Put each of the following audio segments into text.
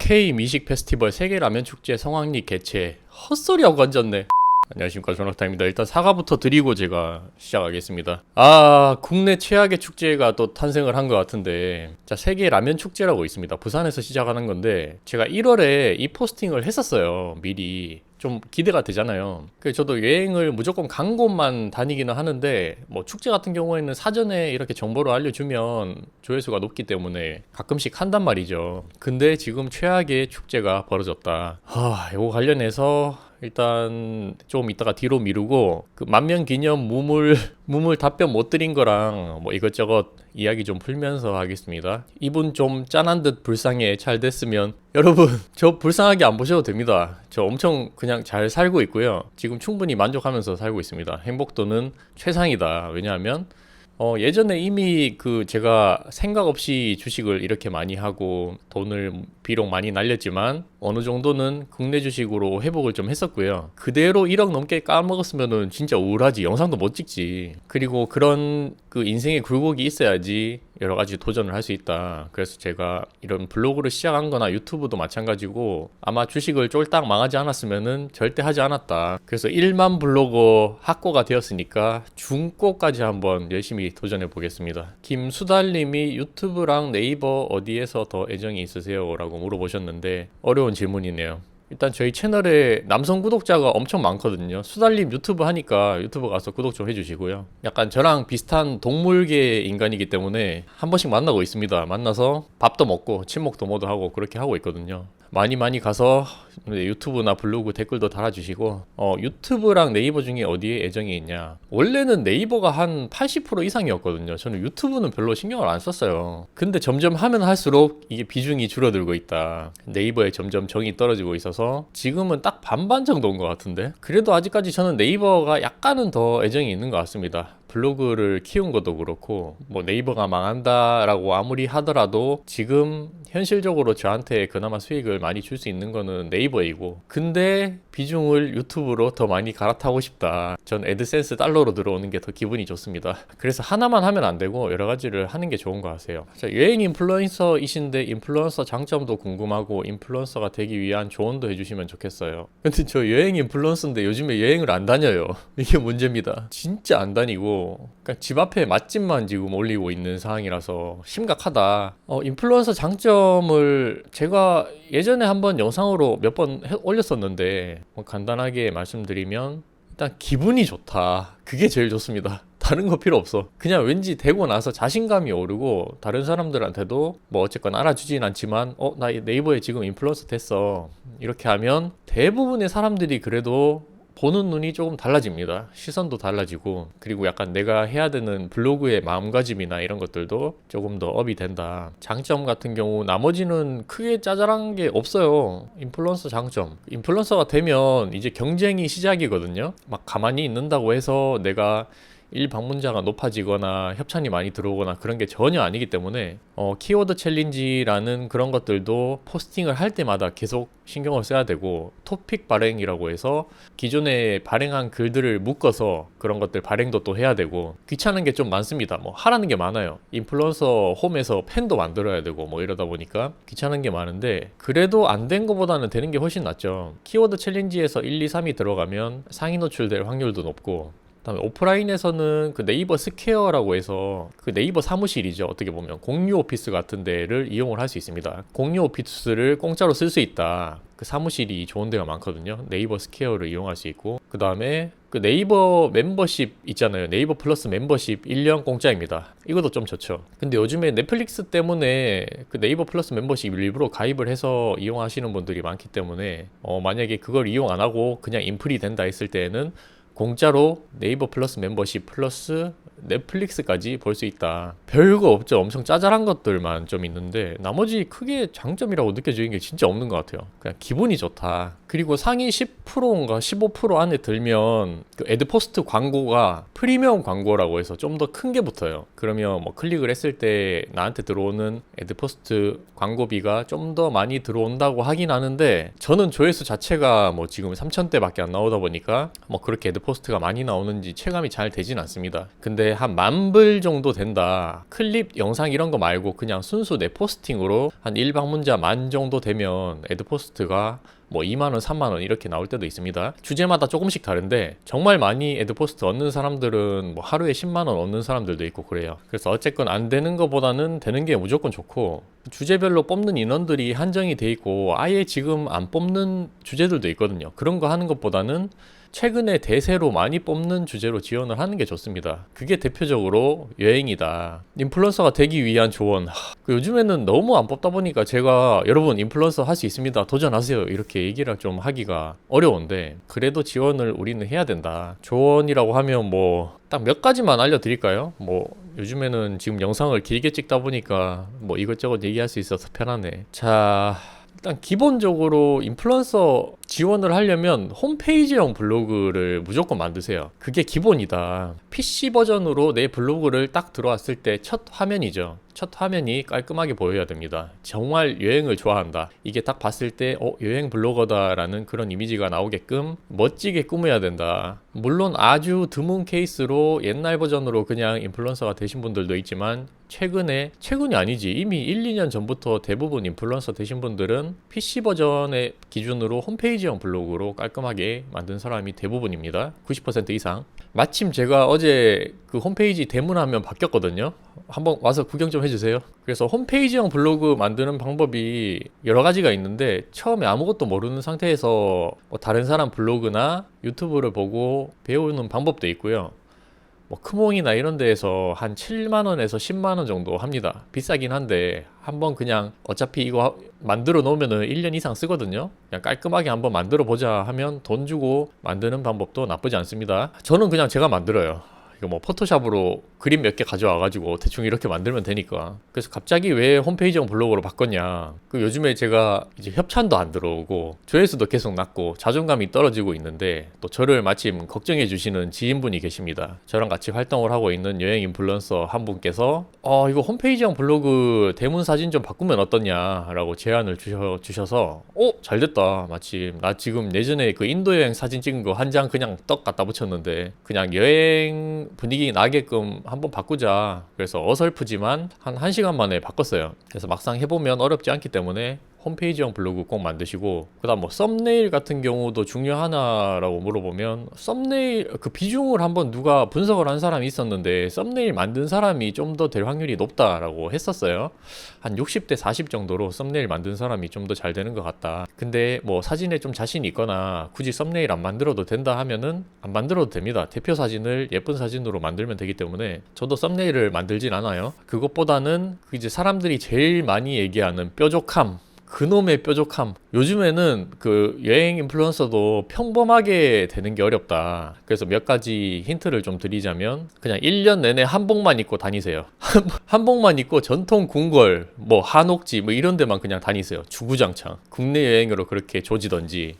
K 미식 페스티벌 세계 라면 축제 성황리 개최. 헛소리하고 건졌네. 안녕하십니까, 조나타입니다. 일단 사과부터 드리고 제가 시작하겠습니다. 국내 최악의 축제가 또 탄생을 한 것 같은데, 자, 세계 라면 축제라고 있습니다. 부산에서 시작하는 건데, 제가 1월에 이 포스팅을 했었어요. 미리. 좀 기대가 되잖아요. 그래서 저도 여행을 무조건 간 곳만 다니기는 하는데, 뭐 축제 같은 경우에는 사전에 이렇게 정보를 알려주면 조회수가 높기 때문에 가끔씩 한단 말이죠. 근데 지금 최악의 축제가 벌어졌다. 이거 관련해서 일단 좀 이따가 뒤로 미루고, 그 만명 기념 무물 답변 못 드린 거랑 뭐 이것저것 이야기 좀 풀면서 하겠습니다. 이분 좀 짠한 듯 불쌍해. 잘 됐으면. 여러분, 저 불쌍하게 안 보셔도 됩니다. 저 엄청 그냥 잘 살고 있고요. 지금 충분히 만족하면서 살고 있습니다. 행복도는 최상이다. 왜냐하면 예전에 이미 제가 생각 없이 주식을 이렇게 많이 하고 돈을 비록 많이 날렸지만 어느 정도는 국내 주식으로 회복을 좀 했었고요. 그대로 1억 넘게 까먹었으면은 진짜 우울하지. 영상도 못 찍지. 그리고 그런 인생의 굴곡이 있어야지 여러 가지 도전을 할 수 있다. 그래서 제가 이런 블로그를 시작한 거나 유튜브도 마찬가지고 아마 주식을 쫄딱 망하지 않았으면은 절대 하지 않았다. 그래서 1만 블로거 확고가 되었으니까 중고까지 한번 열심히 도전해 보겠습니다. 김수달님이 유튜브랑 네이버 어디에서 더 애정이 있으세요? 라고 물어보셨는데 어려운 질문이네요. 일단 저희 채널에 남성 구독자가 엄청 많거든요. 수달님 유튜브 하니까 유튜브 가서 구독 좀 해주시고요. 약간 저랑 비슷한 동물계 인간이기 때문에 한 번씩 만나고 있습니다. 만나서 밥도 먹고 친목도 모두 하고 그렇게 하고 있거든요. 많이 가서 유튜브나 블로그 댓글도 달아주시고, 유튜브랑 네이버 중에 어디에 애정이 있냐. 원래는 네이버가 한 80% 이상이었거든요. 저는 유튜브는 별로 신경을 안 썼어요. 근데 점점 하면 할수록 이게 비중이 줄어들고 있다. 네이버에 점점 정이 떨어지고 있어서 지금은 딱 반반 정도인 것 같은데, 그래도 아직까지 저는 네이버가 약간은 더 애정이 있는 것 같습니다. 블로그를 키운 것도 그렇고, 뭐 네이버가 망한다라고 아무리 하더라도 지금 현실적으로 저한테 그나마 수익을 많이 줄 수 있는 거는 네이버이고, 근데 비중을 유튜브로 더 많이 갈아타고 싶다. 전 애드센스 달러로 들어오는 게 더 기분이 좋습니다. 그래서 하나만 하면 안 되고 여러 가지를 하는 게 좋은 것 같아요. 자, 여행 인플루언서이신데 인플루언서 장점도 궁금하고 인플루언서가 되기 위한 조언도 해주시면 좋겠어요. 근데 저 여행 인플루언서인데 요즘에 여행을 안 다녀요. 이게 문제입니다. 진짜 안 다니고 그러니까 집 앞에 맛집만 지금 올리고 있는 상황이라서 심각하다. 인플루언서 장점을 제가 예전에 한번 영상으로 몇 번 올렸었는데, 간단하게 말씀드리면 일단 기분이 좋다. 그게 제일 좋습니다. 다른 거 필요 없어. 그냥 왠지 되고 나서 자신감이 오르고 다른 사람들한테도 뭐 어쨌건 알아주진 않지만 나 네이버에 지금 인플루언서 됐어. 이렇게 하면 대부분의 사람들이 그래도 보는 눈이 조금 달라집니다. 시선도 달라지고, 그리고 약간 내가 해야 되는 블로그의 마음가짐이나 이런 것들도 조금 더 업이 된다. 장점 같은 경우 나머지는 크게 짜잘한 게 없어요. 인플루언서 장점. 인플루언서가 되면 이제 경쟁이 시작이거든요. 막 가만히 있는다고 해서 내가 방문자가 높아지거나 협찬이 많이 들어오거나 그런 게 전혀 아니기 때문에 키워드 챌린지라는 그런 것들도 포스팅을 할 때마다 계속 신경을 써야 되고, 토픽 발행이라고 해서 기존에 발행한 글들을 묶어서 그런 것들 발행도 또 해야 되고, 귀찮은 게 좀 많습니다. 뭐 하라는 게 많아요. 인플루언서 홈에서 팬도 만들어야 되고 뭐 이러다 보니까 귀찮은 게 많은데, 그래도 안 된 거보다는 되는 게 훨씬 낫죠. 키워드 챌린지에서 1, 2, 3이 들어가면 상위 노출될 확률도 높고, 그다음에 오프라인에서는 그 네이버 스퀘어라고 해서 그 네이버 사무실이죠. 어떻게 보면 공유 오피스 같은 데를 이용을 할 수 있습니다. 공유 오피스를 공짜로 쓸 수 있다. 그 사무실이 좋은 데가 많거든요. 네이버 스퀘어를 이용할 수 있고, 그 다음에 그 네이버 멤버십 있잖아요. 네이버 플러스 멤버십 1년 공짜입니다. 이것도 좀 좋죠. 근데 요즘에 넷플릭스 때문에 그 네이버 플러스 멤버십 일부러 가입을 해서 이용하시는 분들이 많기 때문에 만약에 그걸 이용 안 하고 그냥 인플이 된다 했을 때에는 공짜로 네이버 플러스 멤버십 플러스 넷플릭스까지 볼 수 있다. 별거 없죠. 엄청 짜잘한 것들만 좀 있는데 나머지 크게 장점이라고 느껴지는 게 진짜 없는 것 같아요. 그냥 기분이 좋다. 그리고 상위 10%인가 15% 안에 들면 그 애드포스트 광고가 프리미엄 광고라고 해서 좀 더 큰 게 붙어요. 그러면 뭐 클릭을 했을 때 나한테 들어오는 애드포스트 광고비가 좀 더 많이 들어온다고 하긴 하는데, 저는 조회수 자체가 뭐 지금 3,000대밖에 안 나오다 보니까 뭐 그렇게 애드포스트가 많이 나오는지 체감이 잘 되진 않습니다. 근데 달에 한 10,000불 정도 된다. 클립 영상 이런 거 말고 그냥 순수 내 포스팅으로 한 1방문자 10,000 정도 되면 애드포스트가 뭐 2만원, 3만원 이렇게 나올 때도 있습니다. 주제마다 조금씩 다른데 정말 많이 애드포스트 얻는 사람들은 뭐 하루에 10만원 얻는 사람들도 있고 그래요. 그래서 어쨌건 안 되는 것보다는 되는 게 무조건 좋고, 주제별로 뽑는 인원들이 한정이 돼 있고 아예 지금 안 뽑는 주제들도 있거든요. 그런 거 하는 것보다는 최근에 대세로 많이 뽑는 주제로 지원을 하는 게 좋습니다. 그게 대표적으로 여행이다. 인플루언서가 되기 위한 조언. 요즘에는 너무 안 뽑다 보니까 제가 여러분 인플루언서 할 수 있습니다, 도전하세요, 이렇게 얘기를 좀 하기가 어려운데, 그래도 지원을 우리는 해야 된다. 조언이라고 하면 뭐 딱 몇 가지만 알려드릴까요? 뭐 요즘에는 지금 영상을 길게 찍다 보니까 뭐 이것저것 얘기할 수 있어서 편하네. 자, 일단 기본적으로 인플루언서 지원을 하려면 홈페이지형 블로그를 무조건 만드세요. 그게 기본이다. PC 버전으로 내 블로그를 딱 들어왔을 때 첫 화면이죠. 첫 화면이 깔끔하게 보여야 됩니다. 정말 여행을 좋아한다, 이게 딱 봤을 때 여행 블로거다라는 그런 이미지가 나오게끔 멋지게 꾸며야 된다. 물론 아주 드문 케이스로 옛날 버전으로 그냥 인플루언서가 되신 분들도 있지만, 최근이 아니지, 이미 1, 2년 전부터 대부분 인플루언서 되신 분들은 PC 버전의 기준으로 홈페이지형 블로그로 깔끔하게 만든 사람이 대부분입니다. 90% 이상. 마침 제가 어제 그 홈페이지 대문화면 바뀌었거든요. 한번 와서 구경 좀 해주세요. 그래서 홈페이지형 블로그 만드는 방법이 여러 가지가 있는데, 처음에 아무것도 모르는 상태에서 뭐 다른 사람 블로그나 유튜브를 보고 배우는 방법도 있고요. 뭐 크몽이나 이런 데에서 한 7만원에서 10만원 정도 합니다. 비싸긴 한데 한번 그냥 어차피 이거 만들어 놓으면은 1년 이상 쓰거든요. 그냥 깔끔하게 한번 만들어 보자 하면 돈 주고 만드는 방법도 나쁘지 않습니다. 저는 그냥 제가 만들어요. 이거 뭐 포토샵으로 그림 몇 개 가져와가지고 대충 이렇게 만들면 되니까. 그래서 갑자기 왜 홈페이지형 블로그로 바꿨냐, 요즘에 제가 이제 협찬도 안 들어오고 조회수도 계속 낮고 자존감이 떨어지고 있는데, 또 저를 마침 걱정해 주시는 지인분이 계십니다. 저랑 같이 활동을 하고 있는 여행 인플루언서 한 분께서 이거 홈페이지형 블로그 대문 사진 좀 바꾸면 어떠냐 라고 제안을 주셔서 잘됐다. 마침 나 지금 예전에 그 인도 여행 사진 찍은 거 한 장 그냥 떡 갖다 붙였는데, 그냥 여행 분위기 나게끔 한번 바꾸자. 그래서 어설프지만 한 1시간 만에 바꿨어요. 그래서 막상 해보면 어렵지 않기 때문에 홈페이지형 블로그 꼭 만드시고, 그 다음 뭐 썸네일 같은 경우도 중요하나라고 물어보면, 썸네일 그 비중을 한번 누가 분석을 한 사람이 있었는데 썸네일 만든 사람이 좀 더 될 확률이 높다라고 했었어요. 한 60대 40 정도로 썸네일 만든 사람이 좀 더 잘 되는 것 같다. 근데 뭐 사진에 좀 자신이 있거나 굳이 썸네일 안 만들어도 된다 하면은 안 만들어도 됩니다. 대표 사진을 예쁜 사진으로 만들면 되기 때문에 저도 썸네일을 만들진 않아요. 그것보다는 이제 사람들이 제일 많이 얘기하는 뾰족함, 그놈의 뾰족함. 요즘에는 그 여행 인플루언서도 평범하게 되는 게 어렵다. 그래서 몇 가지 힌트를 좀 드리자면, 그냥 1년 내내 한복만 입고 다니세요. 한복만 입고 전통 궁궐, 뭐 한옥지 뭐 이런 데만 그냥 다니세요. 주구장창. 국내 여행으로 그렇게 조지던지.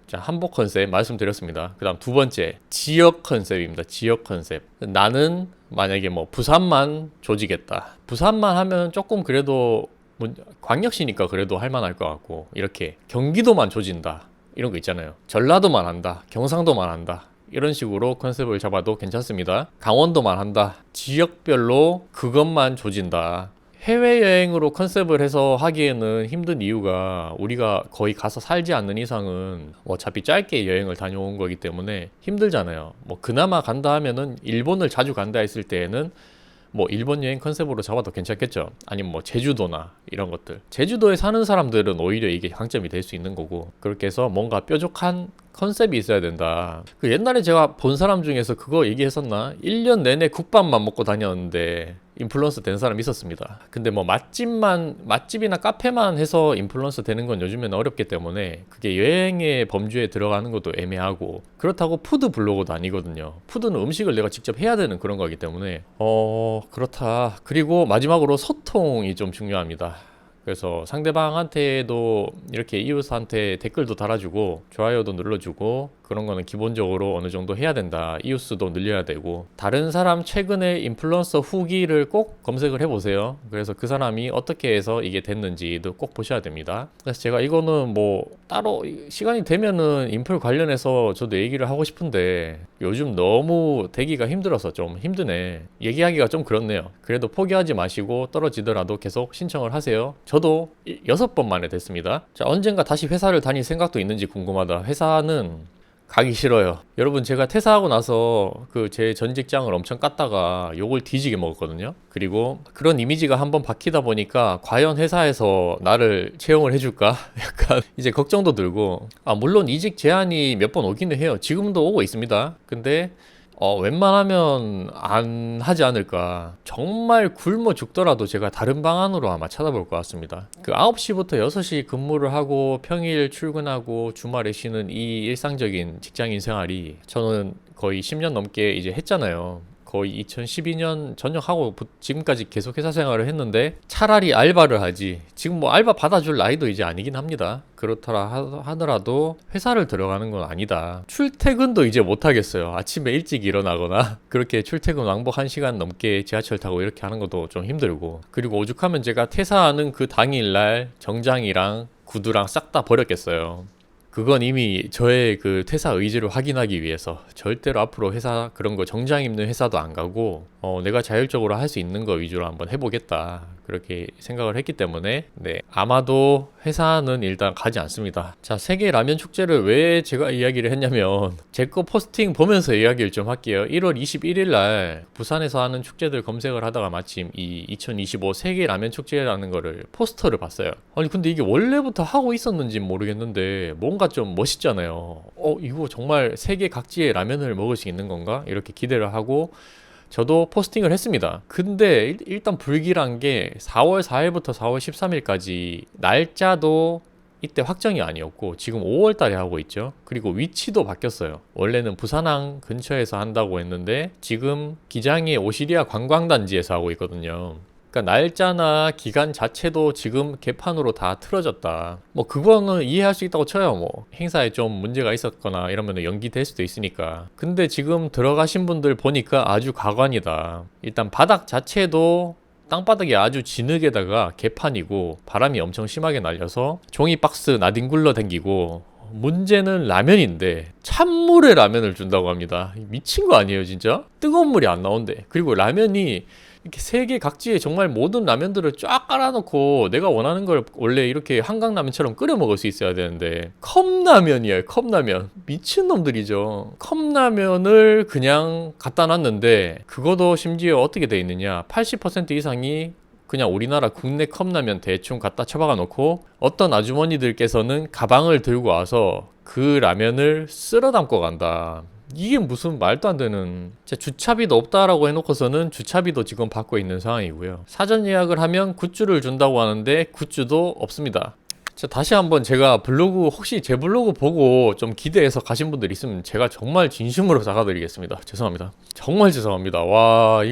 자, 한복 컨셉 말씀드렸습니다. 그 다음 두 번째, 지역 컨셉입니다. 지역 컨셉. 나는 만약에 뭐 부산만 조지겠다. 부산만 하면 조금 그래도 뭐 광역시니까 그래도 할만할 것 같고, 이렇게 경기도만 조진다 이런 거 있잖아요. 전라도만 한다, 경상도만 한다, 이런 식으로 컨셉을 잡아도 괜찮습니다. 강원도만 한다, 지역별로 그것만 조진다. 해외여행으로 컨셉을 해서 하기에는 힘든 이유가, 우리가 거의 가서 살지 않는 이상은 어차피 짧게 여행을 다녀온 거기 때문에 힘들잖아요. 뭐 그나마 간다 하면은 일본을 자주 간다 했을 때에는 뭐 일본 여행 컨셉으로 잡아도 괜찮겠죠. 아니면 뭐 제주도나 이런 것들. 제주도에 사는 사람들은 오히려 이게 강점이 될 수 있는 거고, 그렇게 해서 뭔가 뾰족한 컨셉이 있어야 된다. 그 옛날에 제가 본 사람 중에서 그거 얘기했었나? 1년 내내 국밥만 먹고 다녔는데 인플루언서 된 사람 있었습니다. 근데 뭐 맛집이나 카페만 해서 인플루언서 되는 건 요즘에는 어렵기 때문에 그게 여행의 범주에 들어가는 것도 애매하고, 그렇다고 푸드 블로거도 아니거든요. 푸드는 음식을 내가 직접 해야 되는 그런 거기 때문에 그렇다. 그리고 마지막으로 소통이 좀 중요합니다. 그래서 상대방한테도 이렇게 이웃한테 댓글도 달아주고 좋아요도 눌러주고 그런 거는 기본적으로 어느 정도 해야 된다. 이웃수도 늘려야 되고, 다른 사람 최근에 인플루언서 후기를 꼭 검색을 해보세요. 그래서 그 사람이 어떻게 해서 이게 됐는지도 꼭 보셔야 됩니다. 그래서 제가 이거는 뭐 따로 시간이 되면은 인플 관련해서 저도 얘기를 하고 싶은데 요즘 너무 되기가 힘들어서 좀 힘드네. 얘기하기가 좀 그렇네요. 그래도 포기하지 마시고 떨어지더라도 계속 신청을 하세요. 저도 6번 만에 됐습니다. 자, 언젠가 다시 회사를 다닐 생각도 있는지 궁금하다. 회사는 가기 싫어요. 여러분, 제가 퇴사하고 나서 그 제 전 직장을 엄청 깠다가 욕을 뒤지게 먹었거든요. 그리고 그런 이미지가 한번 박히다 보니까 과연 회사에서 나를 채용을 해줄까? 약간 이제 걱정도 들고, 물론 이직 제안이 몇 번 오기는 해요. 지금도 오고 있습니다. 근데 웬만하면 안 하지 않을까. 정말 굶어 죽더라도 제가 다른 방안으로 아마 찾아볼 것 같습니다. 그 9시부터 6시 근무를 하고 평일 출근하고 주말에 쉬는 이 일상적인 직장인 생활이 저는 거의 10년 넘게 이제 했잖아요. 거의 2012년 전역하고 지금까지 계속 회사 생활을 했는데 차라리 알바를 하지. 지금 뭐 알바 받아줄 나이도 이제 아니긴 합니다. 그렇더라 하더라도 회사를 들어가는 건 아니다. 출퇴근도 이제 못 하겠어요. 아침에 일찍 일어나거나 그렇게 출퇴근 왕복 1시간 넘게 지하철 타고 이렇게 하는 것도 좀 힘들고, 그리고 오죽하면 제가 퇴사하는 그 당일날 정장이랑 구두랑 싹 다 버렸겠어요. 그건 이미 저의 그 퇴사 의지를 확인하기 위해서 절대로 앞으로 회사 그런 거 정장 입는 회사도 안 가고 내가 자율적으로 할 수 있는 거 위주로 한번 해보겠다, 그렇게 생각을 했기 때문에 아마도 회사는 일단 가지 않습니다. 자, 세계 라면 축제를 왜 제가 이야기를 했냐면 제 거 포스팅 보면서 이야기를 좀 할게요. 1월 21일 날 부산에서 하는 축제들 검색을 하다가 마침 이 2025 세계 라면 축제라는 거를 포스터를 봤어요. 아니 근데 이게 원래부터 하고 있었는지 모르겠는데 뭔가 좀 멋있잖아요. 이거 정말 세계 각지의 라면을 먹을 수 있는 건가? 이렇게 기대를 하고 저도 포스팅을 했습니다. 근데 일단 불길한 게 4월 4일부터 4월 13일까지 날짜도 이때 확정이 아니었고 지금 5월 달에 하고 있죠. 그리고 위치도 바뀌었어요. 원래는 부산항 근처에서 한다고 했는데 지금 기장의 오시리아 관광단지에서 하고 있거든요. 그러니까 날짜나 기간 자체도 지금 개판으로 다 틀어졌다. 뭐 그거는 이해할 수 있다고 쳐요. 뭐 행사에 좀 문제가 있었거나 이러면 연기될 수도 있으니까. 근데 지금 들어가신 분들 보니까 아주 가관이다. 일단 바닥 자체도 땅바닥이 아주 진흙에다가 개판이고 바람이 엄청 심하게 날려서 종이 박스 나뒹굴러 댕기고, 문제는 라면인데 찬물에 라면을 준다고 합니다. 미친 거 아니에요 진짜? 뜨거운 물이 안 나온대. 그리고 라면이 이렇게 세계 각지의 정말 모든 라면들을 쫙 깔아놓고 내가 원하는 걸 원래 이렇게 한강라면처럼 끓여 먹을 수 있어야 되는데 컵라면이에요. 컵라면. 미친놈들이죠. 컵라면을 그냥 갖다 놨는데 그것도 심지어 어떻게 돼 있느냐, 80% 이상이 그냥 우리나라 국내 컵라면 대충 갖다 처박아 놓고 어떤 아주머니들께서는 가방을 들고 와서 그 라면을 쓸어 담고 간다. 이게 무슨 말도 안 되는, 주차비도 없다라고 해놓고서는 주차비도 지금 받고 있는 상황이고요. 사전 예약을 하면 굿즈를 준다고 하는데 굿즈도 없습니다. 자, 다시 한번 제가 블로그, 혹시 제 블로그 보고 좀 기대해서 가신 분들 있으면 제가 정말 진심으로 사과드리겠습니다. 죄송합니다. 정말 죄송합니다. 와,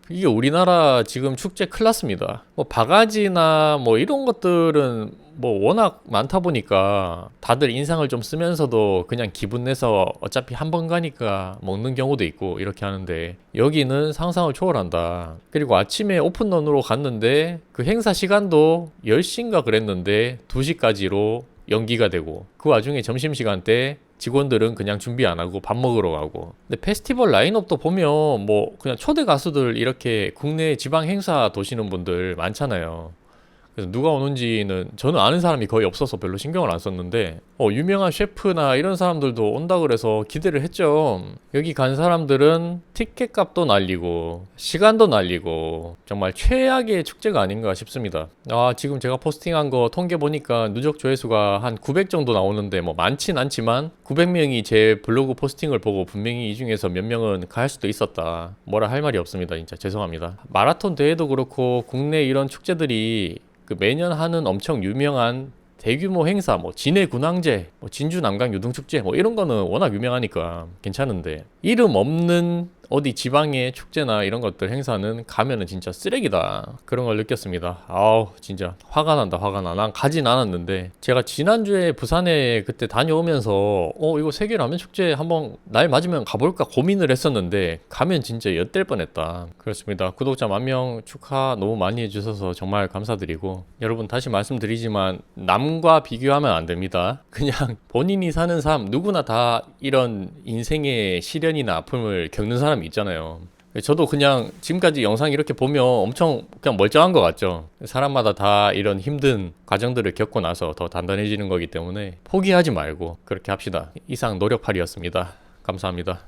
이게 우리나라 지금 축제 큰일 났습니다. 뭐 바가지나 뭐 이런 것들은 뭐 워낙 많다 보니까 다들 인상을 좀 쓰면서도 그냥 기분 내서 어차피 한 번 가니까 먹는 경우도 있고 이렇게 하는데, 여기는 상상을 초월한다. 그리고 아침에 오픈런으로 갔는데 그 행사 시간도 10시인가 그랬는데 2시까지로 연기가 되고, 그 와중에 점심시간 때 직원들은 그냥 준비 안 하고 밥 먹으러 가고. 근데 페스티벌 라인업도 보면 뭐 그냥 초대 가수들 이렇게 국내 지방 행사 도시는 분들 많잖아요. 그래서 누가 오는지는 저는 아는 사람이 거의 없어서 별로 신경을 안 썼는데 유명한 셰프나 이런 사람들도 온다 그래서 기대를 했죠. 여기 간 사람들은 티켓 값도 날리고 시간도 날리고 정말 최악의 축제가 아닌가 싶습니다. 지금 제가 포스팅한 거 통계 보니까 누적 조회수가 한 900 정도 나오는데 뭐 많진 않지만 900명이 제 블로그 포스팅을 보고 분명히 이 중에서 몇 명은 갈 수도 있었다. 뭐라 할 말이 없습니다. 진짜 죄송합니다. 마라톤 대회도 그렇고 국내 이런 축제들이 그 매년 하는 엄청 유명한 대규모 행사, 뭐 진해 군항제, 뭐 진주 남강 유등축제, 뭐 이런 거는 워낙 유명하니까 괜찮은데, 이름 없는 어디 지방의 축제나 이런 것들 행사는 가면은 진짜 쓰레기다. 그런 걸 느꼈습니다. 아우 진짜 화가 난다 화가 나. 난 가진 않았는데 제가 지난주에 부산에 그때 다녀오면서 이거 세계 라면 축제 한번 날 맞으면 가볼까 고민을 했었는데 가면 진짜 엿될 뻔했다. 그렇습니다. 구독자 10,000명 축하 너무 많이 해주셔서 정말 감사드리고 여러분 다시 말씀드리지만 남과 비교하면 안 됩니다. 그냥 본인이 사는 삶 누구나 다 이런 인생의 시련이나 아픔을 겪는 사람이 있잖아요. 저도 그냥 지금까지 영상 이렇게 보면 엄청 그냥 멀쩡한 것 같죠. 사람마다 다 이런 힘든 과정들을 겪고 나서 더 단단해지는 거기 때문에 포기하지 말고 그렇게 합시다. 이상 노력팔이였습니다. 감사합니다.